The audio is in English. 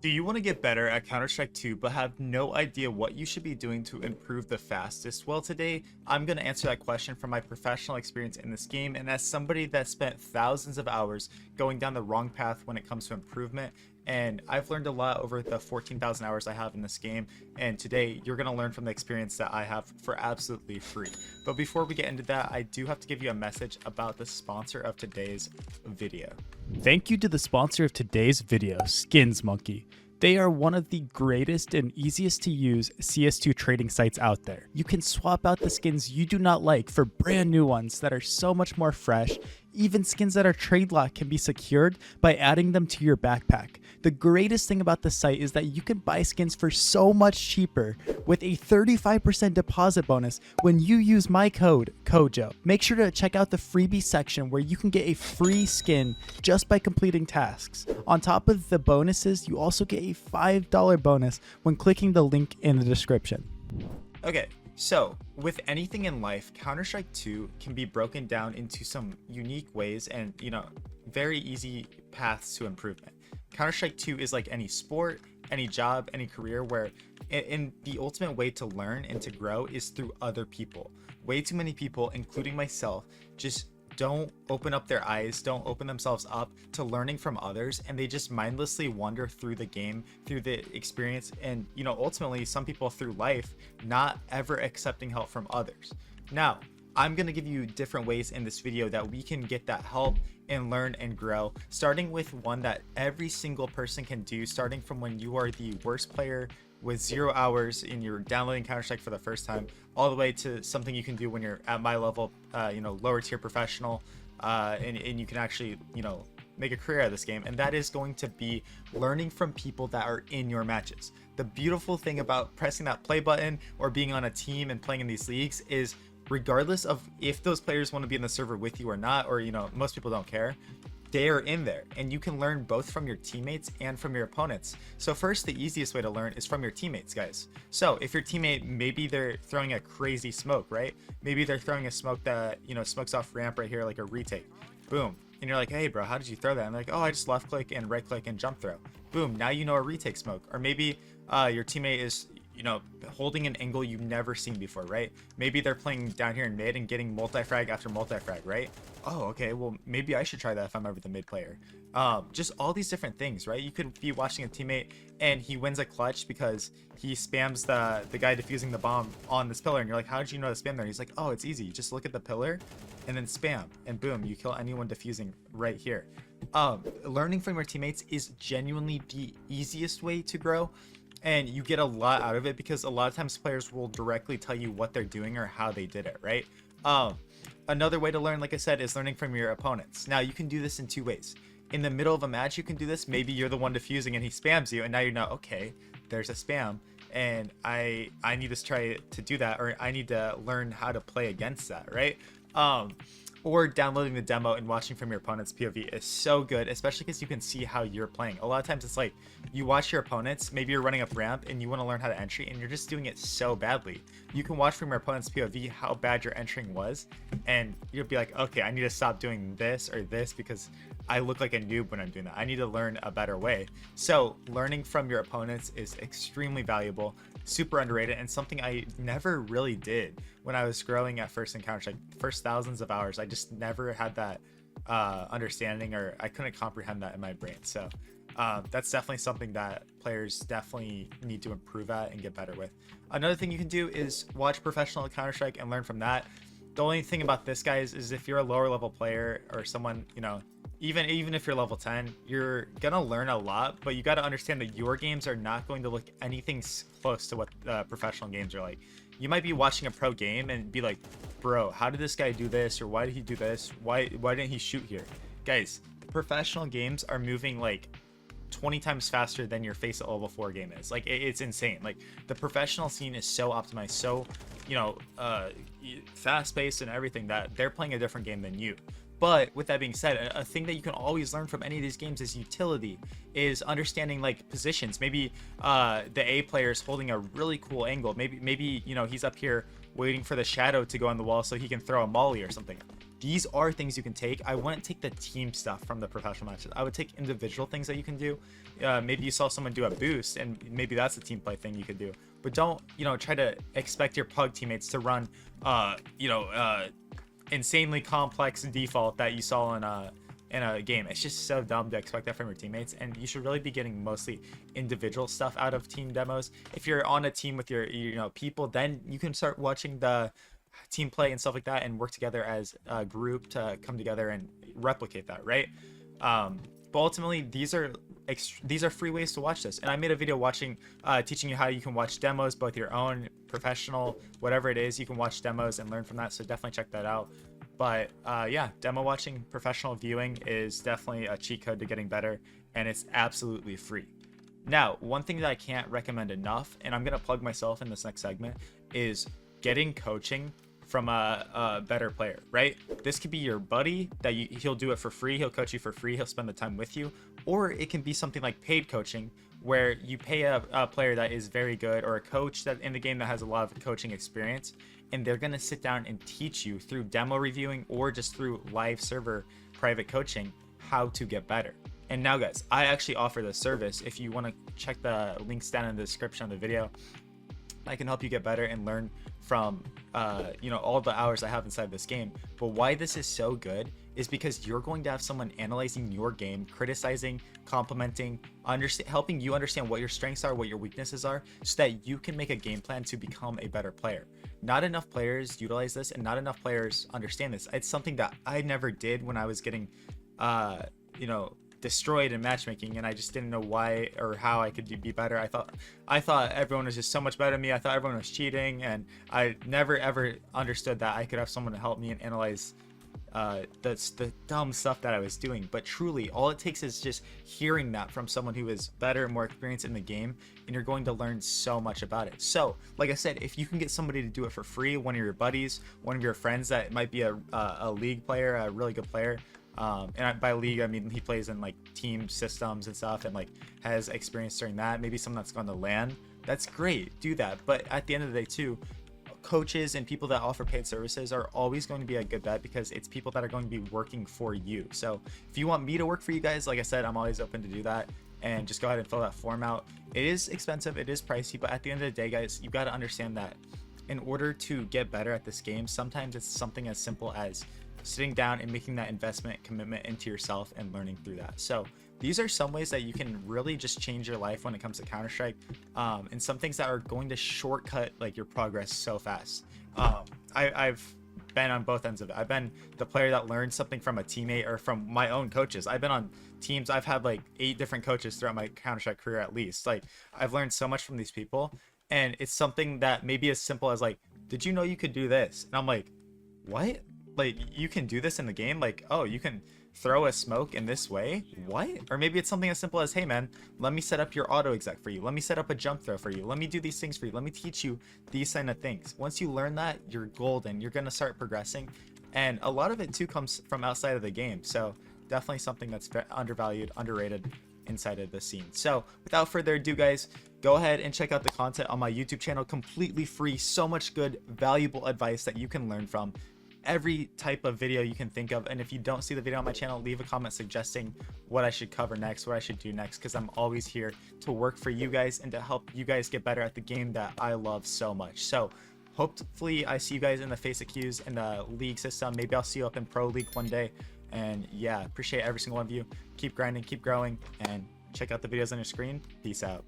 Do you want to get better at Counter-Strike 2 but have no idea what you should be doing to improve the fastest? Well, today I'm going to answer that question from my professional experience in this game, and as somebody that spent thousands of hours going down the wrong path when it comes to improvement. And I've learned a lot over the 14,000 hours I have in this game, and today you're going to learn from the experience that I have for absolutely free. But before we get into that, I do have to give you a message about the sponsor of today's video. Thank you to the sponsor of today's video, Skins Monkey. They are one of the greatest and easiest to use CS2 trading sites out there. You can swap out the skins you do not like for brand new ones that are so much more fresh. Even skins that are trade locked can be secured by adding them to your backpack. The greatest thing about the site is that you can buy skins for so much cheaper with a 35% deposit bonus when you use my code CoJo. Make sure to check out the freebie section where you can get a free skin just by completing tasks. On top of the bonuses, you also get a $5 bonus when clicking the link in the description. Okay, so with anything in life, Counter-Strike 2 can be broken down into some unique ways and, very easy paths to improvement. Counter-Strike 2 is like any sport, any job, any career where in the ultimate way to learn and to grow is through other people. Way too many people, including myself, just don't open up their eyes, don't open themselves up to learning from others, and they just mindlessly wander through the game, through the experience, and ultimately some people through life not ever accepting help from others. Now, I'm going to give you different ways in this video that we can get that help and learn and grow, starting with one that every single person can do, starting from when you are the worst player with 0 hours and you're downloading Counter-Strike for the first time, all the way to something you can do when you're at my level, lower tier professional, and you can actually, make a career out of this game. And that is going to be learning from people that are in your matches. The beautiful thing about pressing that play button or being on a team and playing in these leagues is regardless of if those players want to be in the server with you or not, or most people don't care, they are in there and you can learn both from your teammates and from your opponents. So first, the easiest way to learn is from your teammates, guys. So if your teammate, maybe they're throwing a crazy smoke, right? Maybe they're throwing a smoke that smokes off ramp right here, like a retake. Boom. And you're like, hey bro, how did you throw that? I'm like, oh, I just left click and right click and jump throw. Boom, now you know a retake smoke. Or maybe your teammate is holding an angle you've never seen before, right? Maybe they're playing down here in mid and getting multi-frag after multi-frag, right? Oh, okay, well, maybe I should try that if I'm ever the mid player. Just all these different things, right? You could be watching a teammate and he wins a clutch because he spams the guy defusing the bomb on this pillar, and you're like, how did you know to spam there? He's like, oh, it's easy. You just look at the pillar and then spam, and boom, you kill anyone defusing right here. Learning from your teammates is genuinely the easiest way to grow, and you get a lot out of it because a lot of times players will directly tell you what they're doing or how they did it, right? Another way to learn, like I said, is learning from your opponents. Now, you can do this in two ways. In the middle of a match, you can do this. Maybe you're the one defusing and he spams you, and now you know, okay, there's a spam, and I need to try to do that, or I need to learn how to play against that, right? Or downloading the demo and watching from your opponent's POV is so good, especially because you can see how you're playing. A lot of times it's like you watch your opponents, maybe you're running up ramp and you want to learn how to entry and you're just doing it so badly. You can watch from your opponent's POV how bad your entering was, and you'll be like, okay, I need to stop doing this or this because I look like a noob when I'm doing that. I need to learn a better way. So learning from your opponents is extremely valuable, super underrated, and something I never really did when I was growing at first in Counter-Strike. First thousands of hours, I just never had that understanding, or I couldn't comprehend that in my brain. So that's definitely something that players definitely need to improve at and get better with. Another thing you can do is watch professional Counter-Strike and learn from that. The only thing about this, guys, is if you're a lower level player or someone, even if you're level 10, you're gonna learn a lot, but you got to understand that your games are not going to look anything close to what professional games are like. You might be watching a pro game and be like, bro, how did this guy do this? Or why did he do this? Why didn't he shoot here? Guys, professional games are moving like 20 times faster than your face at level 4 game is. Like, it's insane. Like, the professional scene is so optimized, so fast paced and everything, that they're playing a different game than you. But with that being said, a thing that you can always learn from any of these games is utility, is understanding like positions. Maybe the A player is holding a really cool angle. Maybe you know, he's up here waiting for the shadow to go on the wall so he can throw a molly or something. These are things you can take. I wouldn't take the team stuff from the professional matches. I would take individual things that you can do. Maybe you saw someone do a boost, and maybe that's a team play thing you could do. But don't, you know, try to expect your pug teammates to run, insanely complex default that you saw in a game. It's just so dumb to expect that from your teammates, and you should really be getting mostly individual stuff out of team demos. If you're on a team with your people, then you can start watching the team play and stuff like that and work together as a group to come together and replicate that, right? But ultimately, these are free ways to watch this, and I made a video teaching you how you can watch demos, both your own, professional, whatever it is. You can watch demos and learn from that, so definitely check that out. But yeah, demo watching, professional viewing is definitely a cheat code to getting better, and it's absolutely free. Now, one thing that I can't recommend enough, and I'm gonna plug myself in this next segment, is getting coaching from a better player, right? This could be your buddy that he'll do it for free. He'll coach you for free. He'll spend the time with you. Or it can be something like paid coaching, where you pay a player that is very good, or a coach that in the game that has a lot of coaching experience, and they're going to sit down and teach you through demo reviewing or just through live server private coaching how to get better. And now guys, I actually offer this service. If you want to check the links down in the description of the video, I can help you get better and learn from all the hours I have inside this game. But why this is so good is because you're going to have someone analyzing your game, criticizing, complimenting, helping you understand what your strengths are, what your weaknesses are, so that you can make a game plan to become a better player. Not enough players utilize this, and not enough players understand this. It's something that I never did when I was getting destroyed in matchmaking, and I just didn't know why or how I could be better. I thought everyone was just so much better than me. I thought everyone was cheating, and I never ever understood that I could have someone to help me and analyze the dumb stuff that I was doing. But truly, all it takes is just hearing that from someone who is better and more experienced in the game, and you're going to learn so much about it. So like I said, if you can get somebody to do it for free, one of your buddies, one of your friends that might be a league player, a really good player, and by league I mean he plays in like team systems and stuff, and like has experience during that, maybe someone that's gone to LAN, that's great, do that. But at the end of the day too, coaches and people that offer paid services are always going to be a good bet, because it's people that are going to be working for you. So if you want me to work for you guys, like I said, I'm always open to do that, and just go ahead and fill that form out. It is expensive, it is pricey, but at the end of the day guys, you got to understand that in order to get better at this game, sometimes it's something as simple as sitting down and making that investment commitment into yourself and learning through that. So these are some ways that you can really just change your life when it comes to Counter-Strike, and some things that are going to shortcut like your progress so fast. I've been on both ends of it. I've been the player that learned something from a teammate or from my own coaches. I've been on teams. I've had like 8 different coaches throughout my Counter-Strike career at least. Like, I've learned so much from these people, and it's something that maybe as simple as like, did you know you could do this? And I'm like, what? Like, you can do this in the game? Like, oh, you can throw a smoke in this way? What? Or maybe it's something as simple as, hey man, let me set up your auto exec for you, let me set up a jump throw for you, let me do these things for you, let me teach you these kind of things. Once you learn that, you're golden. You're gonna start progressing, and a lot of it too comes from outside of the game. So definitely something that's undervalued, underrated inside of the scene. So without further ado guys, go ahead and check out the content on my YouTube channel, completely free. So much good, valuable advice that you can learn from. Every type of video you can think of. And if you don't see the video on my channel, leave a comment suggesting what I should cover next, what I should do next, because I'm always here to work for you guys and to help you guys get better at the game that I love so much. So hopefully I see you guys in the face of queues in the league system. Maybe I'll see you up in pro league one day. And yeah, appreciate every single one of you. Keep grinding, keep growing, and check out the videos on your screen. Peace out.